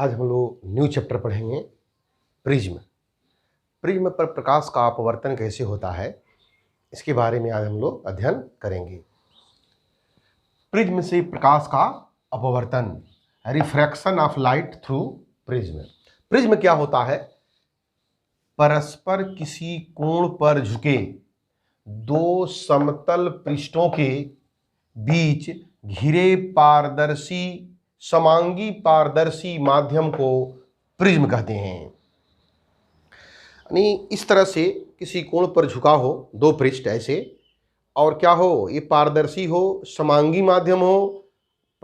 आज हम लोग न्यू चैप्टर पढ़ेंगे प्रिज्म। प्रिज्म पर प्रकाश का अपवर्तन कैसे होता है, इसके बारे में आज हम लोग अध्ययन करेंगे। प्रिज्म से प्रकाश का अपवर्तन, refraction of light through prism. Prism क्या होता है? परस्पर किसी कोण पर झुके दो समतल पृष्ठों के बीच घिरे पारदर्शी समांगी पारदर्शी माध्यम को प्रिज्म कहते हैं। यानी इस तरह से किसी कोण पर झुका हो दो पृष्ठ ऐसे, और क्या हो, ये पारदर्शी हो, समांगी माध्यम हो,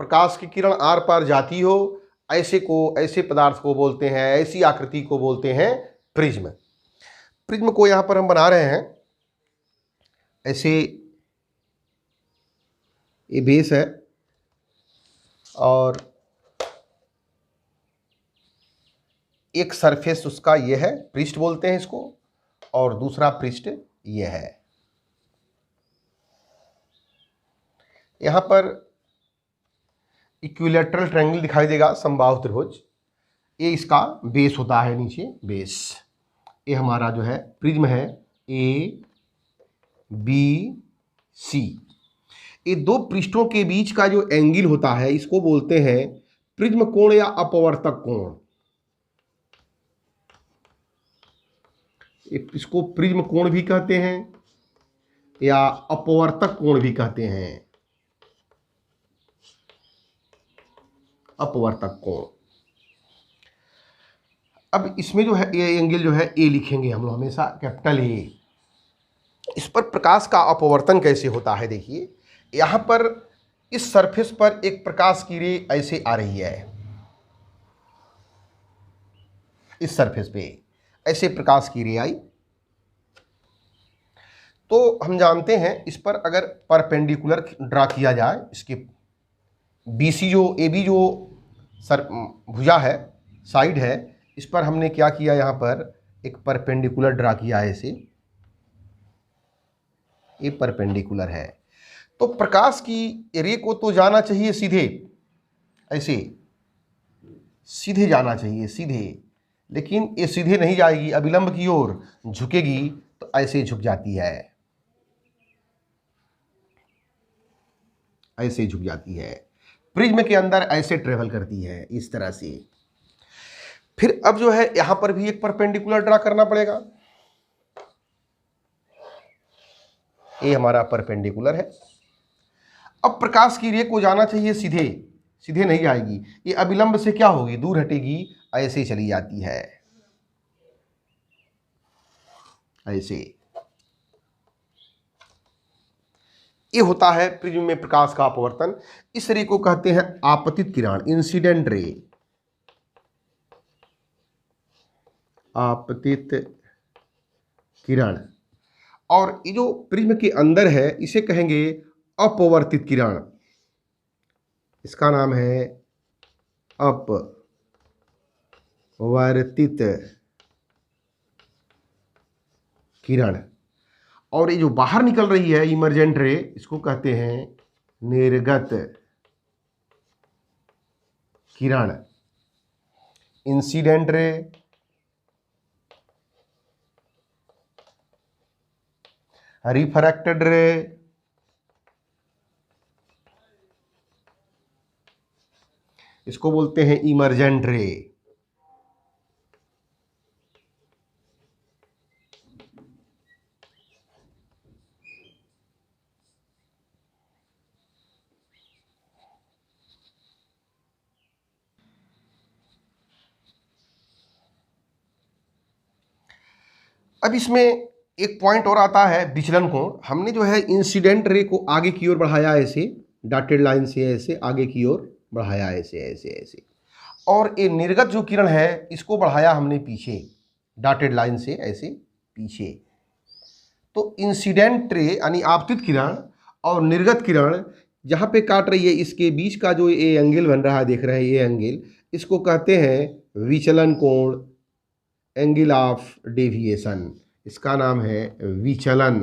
प्रकाश की किरण आर पार जाती हो, ऐसे पदार्थ को बोलते हैं, ऐसी आकृति को बोलते हैं प्रिज्म। प्रिज्म को यहां पर हम बना रहे हैं ऐसे, ये बेस है और एक सरफेस उसका ये है, पृष्ठ बोलते हैं इसको, और दूसरा पृष्ठ ये है। यहां पर इक्विलैटरल ट्रायंगल दिखाई देगा, समबाहु त्रिभुज। ये इसका बेस होता है, नीचे बेस। ये हमारा जो है प्रिज्म है ए बी सी। ये दो पृष्ठों के बीच का जो एंगल होता है इसको बोलते हैं प्रिज्म कोण या अपवर्तक कोण। इसको प्रिज्म कोण भी कहते हैं या अपवर्तक कोण भी कहते हैं, अपवर्तक कोण। अब इसमें जो है ये एंगल जो है ए लिखेंगे हम लोग हमेशा, कैपिटल ए। इस पर प्रकाश का अपवर्तन कैसे होता है, देखिए यहां पर इस सरफेस पर एक प्रकाश की रे ऐसे आ रही है, इस सरफेस पे ऐसे प्रकाश की रे आई, तो हम जानते हैं इस पर अगर परपेंडिकुलर ड्रा किया जाए, इसके बीसी जो AB जो सर भुजा है, साइड है, इस पर हमने क्या किया, यहाँ पर एक परपेंडिकुलर ड्रा किया है ऐसे, ये परपेंडिकुलर है। तो प्रकाश की रे को तो जाना चाहिए सीधे, ऐसे सीधे जाना चाहिए, सीधे, लेकिन ये सीधे नहीं जाएगी, अभिलंब की ओर झुकेगी, तो ऐसे झुक जाती है, ऐसे झुक जाती है। प्रिज्म के अंदर ऐसे ट्रेवल करती है, इस तरह से। फिर अब जो है यहां पर भी एक परपेंडिकुलर ड्रा करना पड़ेगा। ये हमारा परपेंडिकुलर है। अब प्रकाश की रे को जाना चाहिए सीधे, सीधे नहीं जाएगी, ये अभिलंब से क्या होगी, दूर हटेगी, ऐसे चली जाती है, ऐसे। ये होता है प्रिज्म में प्रकाश का अपवर्तन। इस रे को कहते हैं आपतित किरण, इंसिडेंट रे, आपतित किरण। और ये जो प्रिज्म के अंदर है इसे कहेंगे अपवर्तित किरण, इसका नाम है अपवर्तित किरण। और ये जो बाहर निकल रही है इमर्जेंट रे, इसको कहते हैं निर्गत किरण, इंसिडेंट रे, रिफ्रैक्टेड रे, इसको बोलते हैं इमर्जेंट रे। अब इसमें एक पॉइंट और आता है विचलन कोण। हमने जो है इंसिडेंट रे को आगे की ओर बढ़ाया ऐसे, डॉटेड लाइन से ऐसे आगे की ओर बढ़ाया ऐसे ऐसे ऐसे, और ये निर्गत जो किरण है इसको बढ़ाया हमने पीछे, डॉटेड लाइन से ऐसे पीछे। तो इंसिडेंट रे यानी आपतित किरण और निर्गत किरण जहाँ पे काट रही है, इसके बीच का जो ये एंगल बन रहा है, देख रहे हैं ये एंगल, इसको कहते हैं विचलन कोण, एंगल ऑफ डेविएशन। इसका नाम है विचलन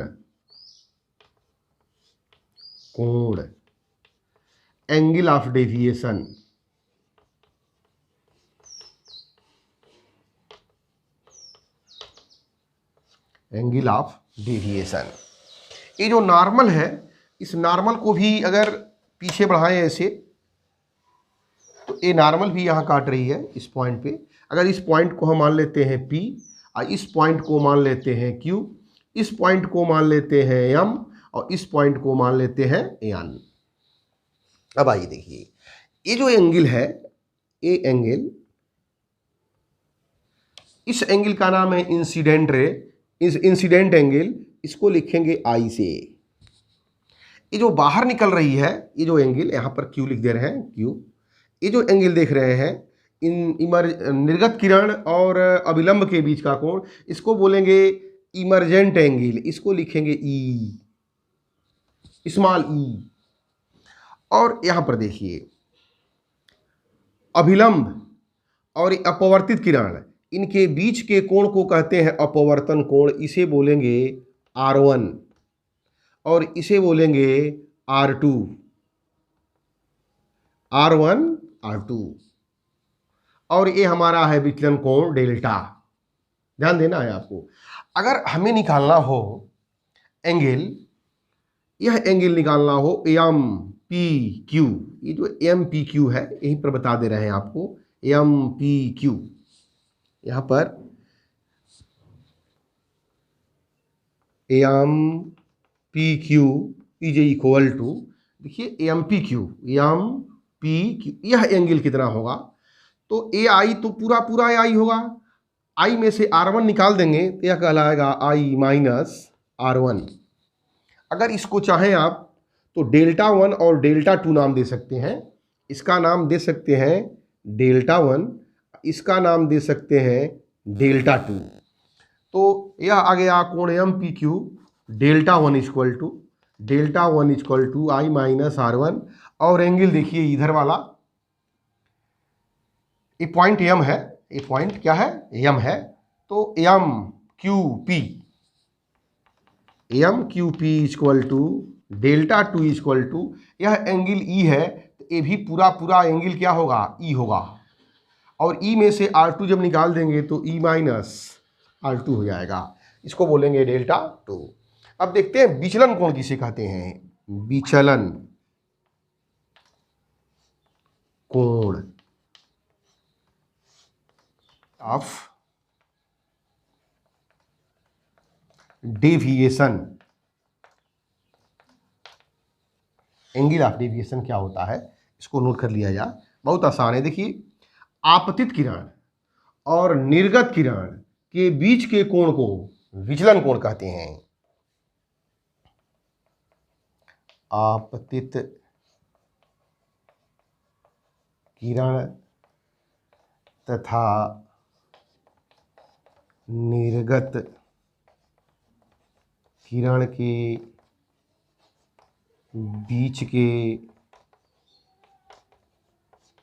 कोण, angle of deviation. Angle of deviation. ये जो नॉर्मल है, इस नॉर्मल को भी अगर पीछे बढ़ाएं ऐसे, तो ये नॉर्मल भी यहाँ काट रही है इस पॉइंट पे। अगर इस पॉइंट को हम मान लेते हैं P और इस पॉइंट को मान लेते हैं Q, इस पॉइंट को मान लेते हैं M और इस पॉइंट को मान लेते हैं N। अब आइए देखिए, ये जो एंगल है, ये एंगल, इस एंगल का नाम है इंसिडेंट रे, इस इंसिडेंट एंगल, इसको लिखेंगे I से। ये जो बाहर निकल रही है, ये जो एंगल, यहाँ पर Q लिख दे रहे हैं, Q। ये जो एंगल देख रहे हैं, निर्गत किरण और अभिलंब के बीच का कोण, इसको बोलेंगे इमर्जेंट एंगल, इसको लिखेंगे E, स्मॉल e। और यहाँ पर देखिए, अभिलंब और अपवर्तित किरण, इनके बीच के कोण को कहते हैं अपवर्तन कोण, इसे बोलेंगे R1 और इसे बोलेंगे R2, R1 R2। और ये हमारा है विचलन कोण डेल्टा। ध्यान देना है आपको। अगर हमें निकालना हो एंगल, यह एंगल निकालना हो MPQ, ये जो MPQ है यहीं पर बता दे रहे हैं आपको, MPQ। यहाँ पर MPQ इज इक्वल टू, देखिए MPQ, यह एंगल कितना होगा, तो AI तो पूरा पूरा AI होगा। I में से R1 निकाल देंगे तो यह कहलाएगा I माइनस R1। अगर इसको चाहें आप तो डेल्टा 1 और डेल्टा 2 नाम दे सकते हैं। इसका नाम दे सकते हैं डेल्टा 1, इसका नाम दे सकते हैं डेल्टा 2। तो यह आ गया कोण MPQ delta 1 equal to I minus R1। और एंगल देखिए इधर वाला, ये पॉइंट M है, ये पॉइंट क्या है, M है, तो MQP equal to delta 2 equal to, यह एंगल E है तो ये भी पूरा पूरा एंगल क्या होगा, E होगा। और E में से R2 जब निकाल देंगे तो E माइनस R2 हो जाएगा, इसको बोलेंगे डेल्टा 2। अब देखते हैं विचलन कोण किसे कहते हैं। विचलन कोण of deviation, angle of deviation क्या होता है, इसको नोट कर लिया जाए, बहुत आसान है। देखिए, आपतित किरण और निर्गत किरण के बीच के कोण को विचलन कोण कहते हैं। आपतित किरण तथा निर्गत किरण के बीच के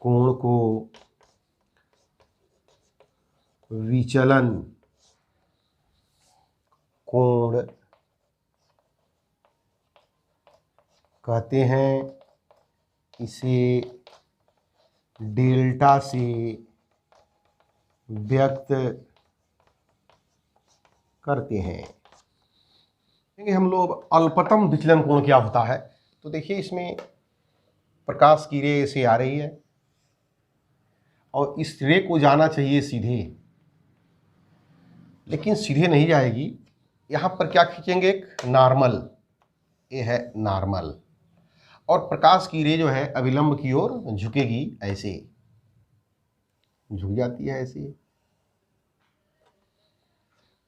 कोण को विचलन कोण कहते हैं। इसे डेल्टा से व्यक्त करते हैं। देखेंगे हम लोग अल्पतम विचलन कोण क्या होता है। तो देखिए, इसमें प्रकाश की रे से आ रही है और इस रे को जाना चाहिए सीधे, लेकिन सीधे नहीं जाएगी। यहाँ पर क्या खींचेंगे, एक नॉर्मल, ये है नॉर्मल, और प्रकाश की रे जो है अभिलंब की ओर झुकेगी, ऐसे झुक जाती है ऐसे।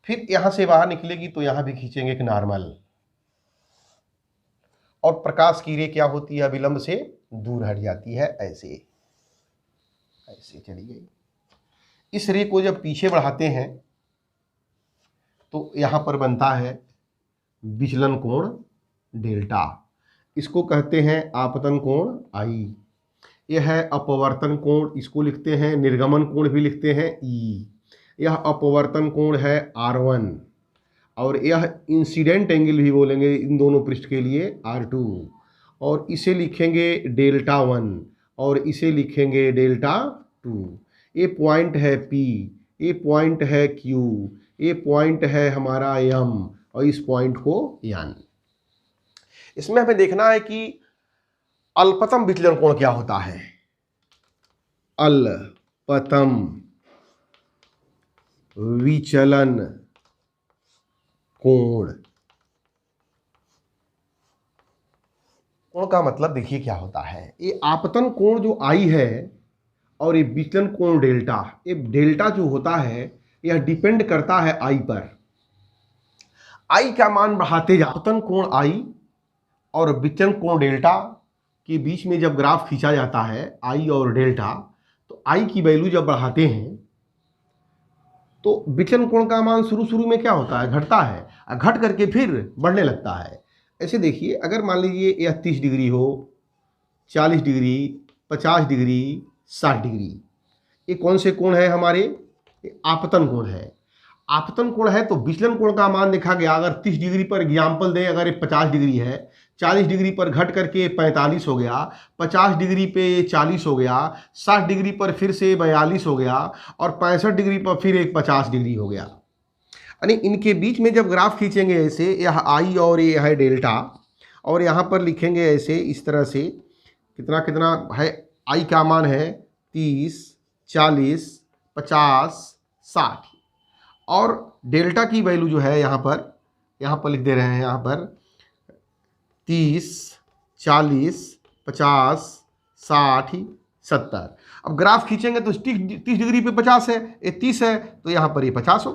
फिर यहाँ से बाहर निकलेगी तो यहाँ भी खींचेंगे एक नॉर्मल, और प्रकाश की रे क्या होती है, अभिलंब से दूर हट जाती है, ऐसे ऐसे चली गई। इस रे को जब पीछे बढ़ाते हैं तो यहाँ पर बनता है विचलन कोण डेल्टा, इसको कहते हैं आपतन कोण I। यह है अपवर्तन कोण, इसको लिखते हैं, निर्गमन कोण भी लिखते हैं E। यह अपवर्तन कोण है R1, और यह इंसिडेंट एंगल भी बोलेंगे इन दोनों पृष्ठ के लिए R2, और इसे लिखेंगे डेल्टा 1 और इसे लिखेंगे डेल्टा 2। ये पॉइंट है P, ये पॉइंट है Q, ये पॉइंट है हमारा यम और इस पॉइंट को यन। इसमें हमें देखना है कि अल्पतम विचलन कोण क्या होता है। अल्पतम विचलन कोण, कोण का मतलब देखिए क्या होता है। ये आपतन कोण जो आई है और ये विचलन कोण डेल्टा, ये डेल्टा जो होता है यह डिपेंड करता है आई पर। आई का मान बढ़ाते जाओ, आपतन कोण आई और विचलन कोण डेल्टा के बीच में जब ग्राफ खींचा जाता है आई और डेल्टा, तो आई की वैल्यू जब बढ़ाते हैं तो विचलन कोण का मान शुरू में क्या होता है, घटता है, घट करके फिर बढ़ने लगता है। ऐसे देखिए, अगर मान लीजिए यह 30 डिग्री हो, 40 डिग्री, 50 डिग्री, 60 डिग्री, ये कौन से कोण है हमारे, ये आपतन कोण है। आपतन कोण है तो विचलन कोण का मान देखा गया, अगर 30 डिग्री पर एग्जाम्पल दें, अगर ये 50 डिग्री है, 40 डिग्री पर घट करके 45 हो गया, 50 डिग्री पे 40 हो गया, 60 डिग्री पर फिर से 42 हो गया और 65 डिग्री पर फिर एक 50 डिग्री हो गया। यानी इनके बीच में जब ग्राफ खींचेंगे ऐसे, यह आई और ये है डेल्टा, और यहाँ पर लिखेंगे ऐसे इस तरह से, कितना कितना है, आई का मान है 30, 40, 50, 60 और डेल्टा की वैल्यू जो है यहाँ पर लिख दे रहे हैं, यहाँ पर 30, 40, 50, 60, 70। अब ग्राफ खींचेंगे तो 30 डिग्री पे 50 है, ये 30 है तो यहाँ पर ये 50 हो।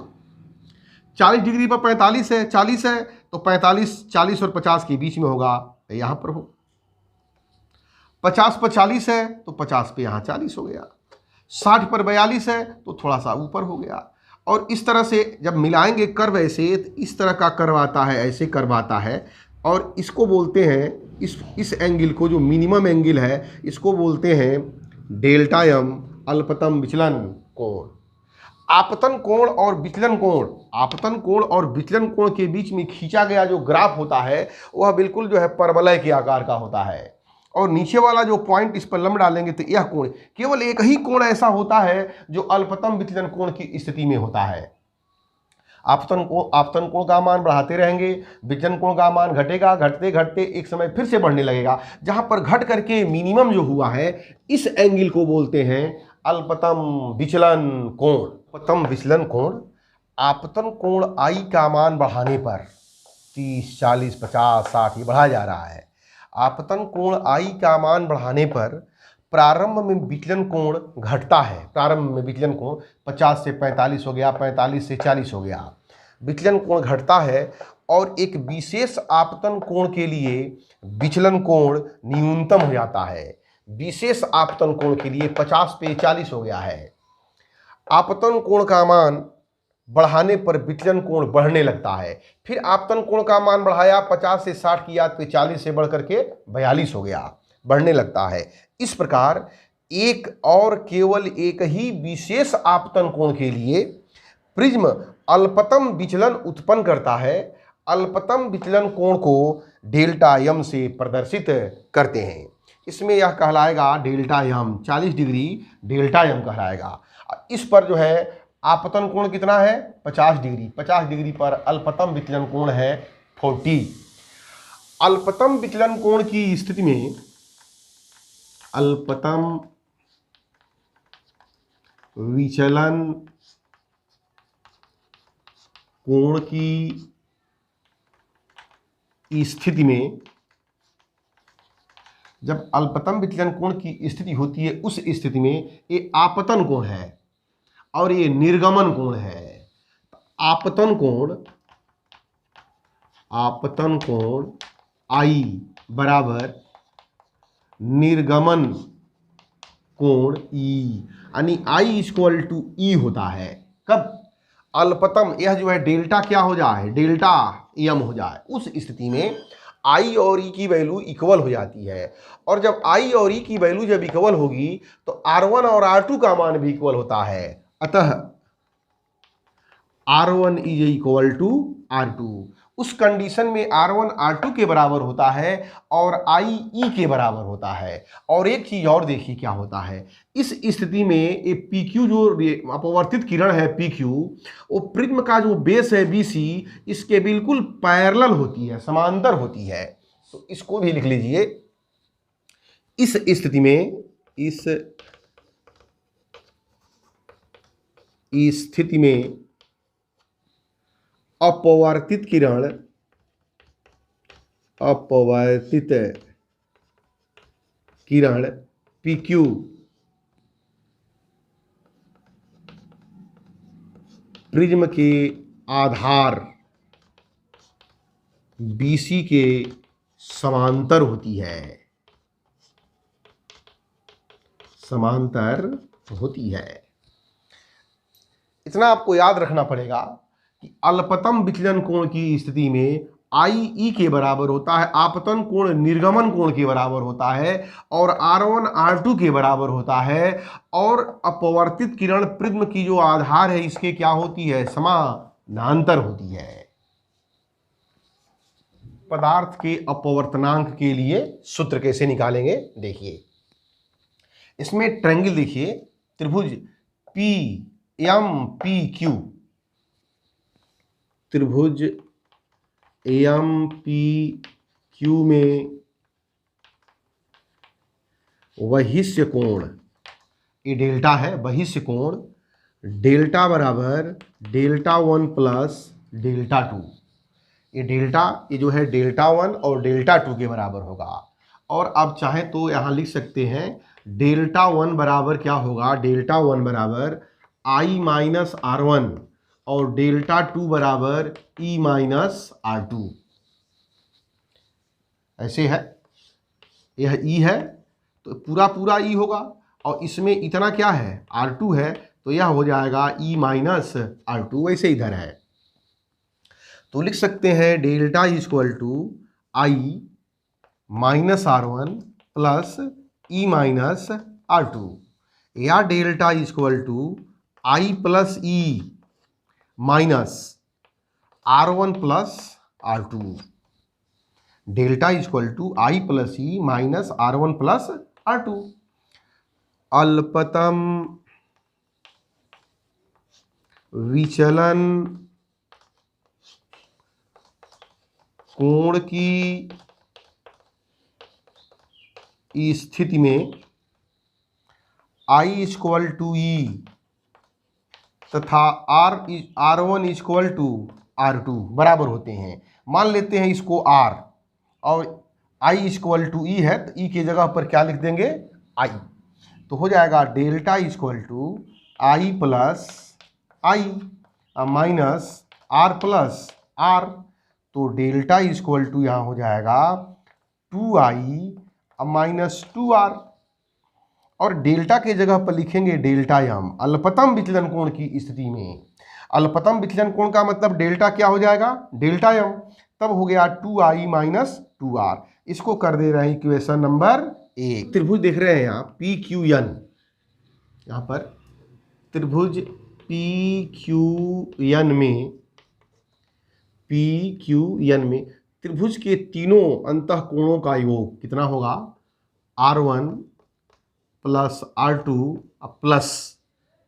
40 डिग्री पर 45 है, 40 है तो 45, 40 और 50 के बीच में होगा, यहाँ पर हो। 50 पर 40 है तो 50 पे यहाँ 40 हो गया। 60 पर 42 है तो थोड़ा सा ऊपर हो गया। और इस तरह से जब मिलाएंगे कर्व ऐसे, तो इस तरह का कर्व आता है, ऐसे कर्व आता है, और इसको बोलते हैं, इस एंगल को जो मिनिमम एंगल है इसको बोलते हैं डेल्टा एम, अल्पतम विचलन कोण। आपतन कोण और विचलन कोण, आपतन कोण और विचलन कोण के बीच में खींचा गया जो ग्राफ होता है वह बिल्कुल जो है परवलय के आकार का होता है, और नीचे वाला जो पॉइंट इस पर लंब डालेंगे तो यह कोण, केवल एक ही कोण ऐसा होता है जो अल्पतम विचलन कोण की स्थिति में होता है। आपतन कोण का मान बढ़ाते रहेंगे, विचलन कोण का मान घटेगा, घटते घटते एक समय फिर से बढ़ने लगेगा। जहां पर घट करके मिनिमम जो हुआ है, इस एंगल को बोलते हैं अल्पतम विचलन कोण। अल्पतम विचलन कोण, आपतन कोण आई का मान बढ़ाने पर 30, 40, 50, 60 ये बढ़ा जा रहा है। आपतन कोण आई का मान बढ़ाने पर प्रारंभ में विचलन कोण घटता है। प्रारंभ में विचलन कोण 50 से 45 हो गया, 45 से 40 हो गया, विचलन कोण घटता है, और एक विशेष आपतन कोण के लिए विचलन कोण न्यूनतम हो जाता है। विशेष आपतन कोण के लिए 50 पे 40 हो गया है। आपतन कोण का मान बढ़ाने पर विचलन कोण बढ़ने लगता है। फिर आपतन कोण का मान बढ़ाया, 50 से 60 किया तो 40 से बढ़ करके 42 हो गया, बढ़ने लगता है। इस प्रकार एक और केवल एक ही विशेष आपतन कोण के लिए प्रिज्म अल्पतम विचलन उत्पन्न करता है। अल्पतम विचलन कोण को डेल्टा एम से प्रदर्शित करते हैं। इसमें यह कहलाएगा delta M, 40 degree delta M कहलाएगा। इस पर जो है आपतन कोण कितना है, 50 डिग्री। 50 डिग्री पर अल्पतम विचलन कोण है 40। अल्पतम विचलन कोण की स्थिति में, अल्पतम विचलन कोण की स्थिति में, जब अल्पतम विचलन कोण की स्थिति होती है उस स्थिति में ये आपतन कोण है और ये निर्गमन कोण है। आपतन कोण आई बराबर निर्गमन कोण ई, यानी आई इक्वल टू ई होता है। कब? अल्पतम, यह जो है डेल्टा क्या हो जाए, डेल्टा एम हो जाए, उस स्थिति में आई और ई की वैल्यू इक्वल हो जाती है। और जब आई और ई की वैल्यू जब इक्वल होगी तो R1 और R2 का मान भी इक्वल होता है। अतः R1 is equal to R2। उस कंडीशन में R1 R2 के बराबर होता है और I E के बराबर होता है। और एक चीज और देखिए क्या होता है, इस स्थिति में ये PQ जो अपवर्तित किरण है PQ, वो प्रिज्म का जो बेस है BC इसके बिल्कुल पैरेलल होती है, समांतर होती है। तो इसको भी लिख लीजिए। इस स्थिति में अपवर्तित किरण PQ प्रिज्म के आधार BC के समांतर होती है, इतना आपको याद रखना पड़ेगा कि अल्पतम विचलन कोण की स्थिति में IE के बराबर होता है, आपतन कोण निर्गमन कोण के बराबर होता है और R1 R2 के बराबर होता है। और अपवर्तित किरण प्रिज्म की जो आधार है इसके क्या होती है, समानांतर होती है। पदार्थ के अपवर्तनांक के लिए सूत्र कैसे निकालेंगे देखिए। इसमें ट्रायंगल देखिए, त्रिभुज PMPQ, त्रिभुज AMPQ में वहिष्य कोण, ये डेल्टा है, वहिष्य कोण डेल्टा बराबर डेल्टा 1 प्लस डेल्टा 2। ये डेल्टा, ये जो है डेल्टा 1 और डेल्टा 2 के बराबर होगा। और अब चाहे तो यहाँ लिख सकते हैं डेल्टा 1 बराबर क्या होगा, डेल्टा 1 बराबर I माइनस R1 और डेल्टा 2 बराबर E माइनस R2। ऐसे है, यह E है तो पूरा E होगा और इसमें इतना क्या है, R2 है, तो यह हो जाएगा E माइनस R2। वैसे इधर है तो लिख सकते हैं delta equal to I minus R1 plus E minus R2, या delta equal to I plus E minus R1 plus R2। Delta equal to I plus E minus R1 plus R2। अल्पतम विचलन कोण की स्थिति में I इक्वल टू E तथा R1 equal to R2 बराबर होते हैं। मान लेते हैं इसको R और I इक्वल टू E है तो E की जगह पर क्या लिख देंगे, I। तो हो जाएगा delta equal to I plus I minus R plus R। तो डेल्टा इक्वल टू यहाँ हो जाएगा 2I माइनस 2R और डेल्टा के जगह पर लिखेंगे डेल्टा m। अल्पतम विचलन कोण की स्थिति में, अल्पतम विचलन कोण का मतलब डेल्टा क्या हो जाएगा, डेल्टा m। तब हो गया 2I माइनस 2R। इसको कर दे रहे हैं इक्वेशन नंबर 1। त्रिभुज देख रहे हैं आप PQN, यहाँ पर त्रिभुज PQN में त्रिभुज के तीनों अंतःकोणों का योग कितना होगा, R1 plus R2 plus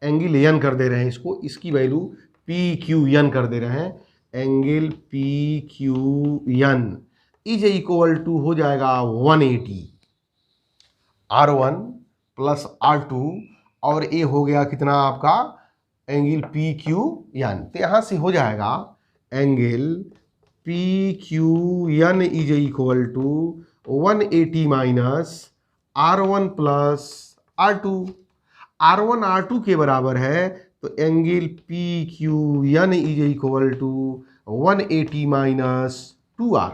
angle n कर दे रहे हैं इसको, इसकी वैल्यू PQN कर दे रहे हैं। Angle PQN is equal to हो जाएगा 180 R1 प्लस R2 और ये हो गया कितना आपका एंगल PQN। तो यहाँ से हो जाएगा angle PQN is equal to 180 minus R1 plus R2। R1 R2 के बराबर है तो angle PQN is equal to 180 minus 2R,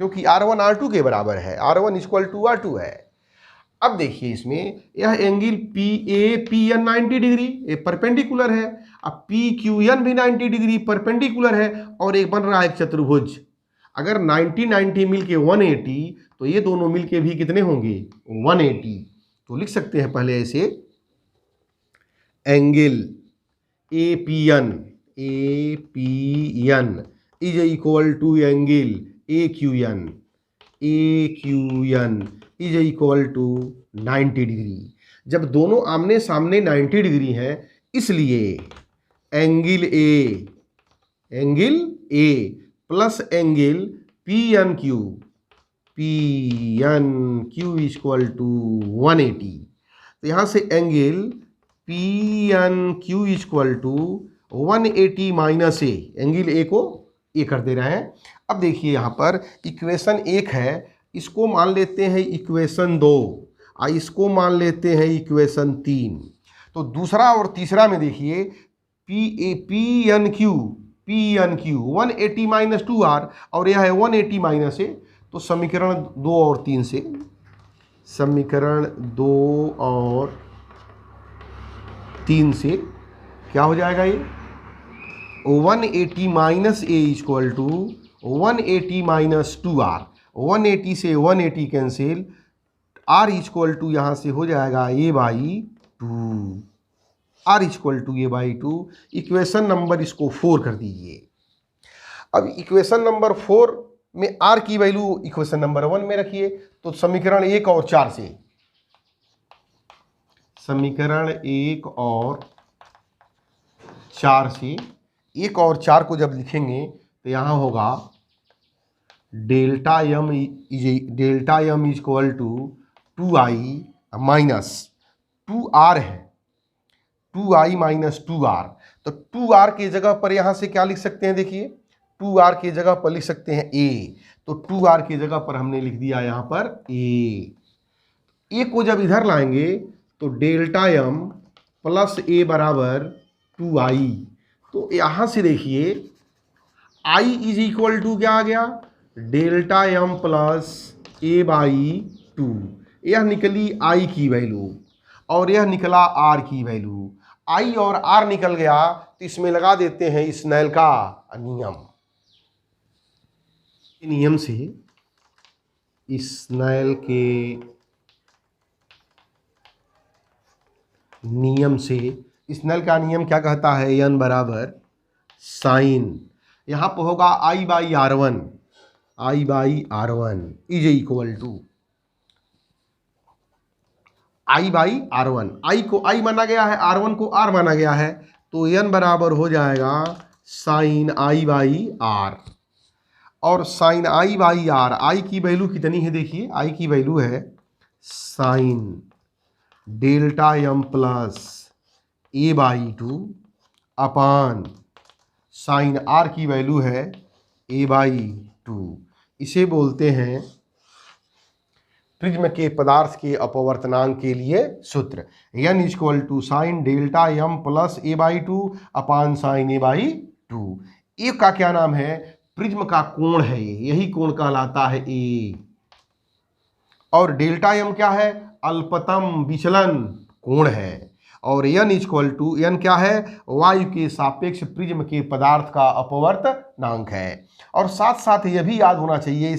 क्योंकि R1 R2 के बराबर है, R1 इक्वल टू R2 है। अब देखिए इसमें यह एंगल PAPN 90 डिग्री ये परपेंडिकुलर है, अब PQN भी 90 डिग्री परपेंडिकुलर है और एक बन रहा है चतुर्भुज। अगर 90 मिल के 180 तो ये दोनों मिल के भी कितने होंगे 180। तो लिख सकते हैं पहले ऐसे angle APN is equal to angle A Q N is equal to 90 degree. जब दोनों आमने सामने 90 डिग्री हैं, इसलिए angle A plus angle P N Q equal to 180। तो यहाँ से angle P N Q equal to 180 minus A, angle A को ए कर दे रहे हैं। अब देखिए यहाँ पर इक्वेशन 1 है, इसको मान लेते हैं इक्वेशन 2, इसको मान लेते हैं इक्वेशन 3। तो दूसरा और तीसरा में देखिए P N Q 180 minus 2r और यह है 180 माइनस ए। तो समीकरण 2 और 3 से, समीकरण 2 और 3 से क्या हो जाएगा, ये 180 minus A equal to 180 minus 2r, 180 से 180 कैंसिल, r इक्वल टू यहाँ से हो जाएगा a by 2, r equal to a by 2। Equation number इसको 4 कर दीजिए। अब इक्वेशन नंबर 4 में r की वैल्यू इक्वेशन नंबर 1 में रखिए। तो समीकरण 1 और 4 से, समीकरण 1 और 4 से, 1 और 4 को जब लिखेंगे तो यहाँ होगा delta M equal to 2i minus 2r है, 2i माइनस 2r। तो 2r की जगह पर यहाँ से क्या लिख सकते हैं, देखिए 2r की जगह पर लिख सकते हैं a। तो 2r की जगह पर हमने लिख दिया यहाँ पर a को जब इधर लाएंगे तो डेल्टा एम प्लस a बराबर 2i। तो यहाँ से देखिए i इज इक्वल टू क्या आ गया, delta M plus a by 2। यह निकली i की वैल्यू और यह निकला r की वैल्यू। i और r निकल गया तो इसमें लगा देते हैं स्नेल का नियम। नियम से, स्नेल के नियम से, स्नेल का नियम क्या कहता है, n बराबर साइन, यहाँ पर होगा i by r1 is equal to i by r1। i को i माना गया है, r1 को r माना गया है, तो n बराबर हो जाएगा साइन i बाई r। और sine i by r, i की वैल्यू कितनी है, देखिए i की वैल्यू है sine delta m plus a by 2 upon sine r की वैल्यू है a बाई 2। इसे बोलते हैं प्रिज्म के पदार्थ के अपवर्तनांक के लिए सूत्र, n equal to sine delta m plus a by 2 upon sine a by 2। A का क्या नाम है, प्रिज्म का कोण है, यही कोण कहलाता है ए। और डेल्टा m क्या है, अल्पतम विचलन कोण है। और n इक्वल टू, n क्या है, वायु के सापेक्ष प्रिज्म के पदार्थ का अपवर्तनांक है। और साथ साथ यह भी याद होना चाहिए,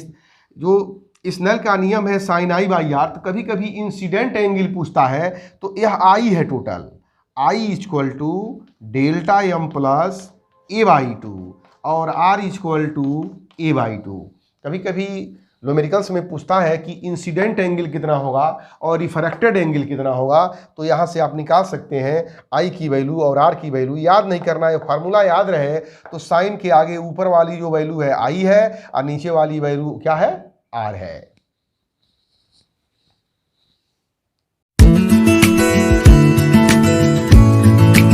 जो स्नेल का नियम है साइन i बाई r, तो कभी कभी इंसिडेंट एंगल पूछता है तो यह i है total, i equal to delta m plus a by 2 और r equal to a by 2। कभी कभी न्यूमेरिकल्स में पूछता है कि इंसिडेंट एंगल कितना होगा और रिफ्रैक्टेड एंगल कितना होगा, तो यहाँ से आप निकाल सकते हैं i की वैल्यू और r की वैल्यू। याद नहीं करना है, फार्मूला याद रहे तो साइन के आगे ऊपर वाली जो वैल्यू है i है और नीचे वाली वैल्यू क्या है, r है।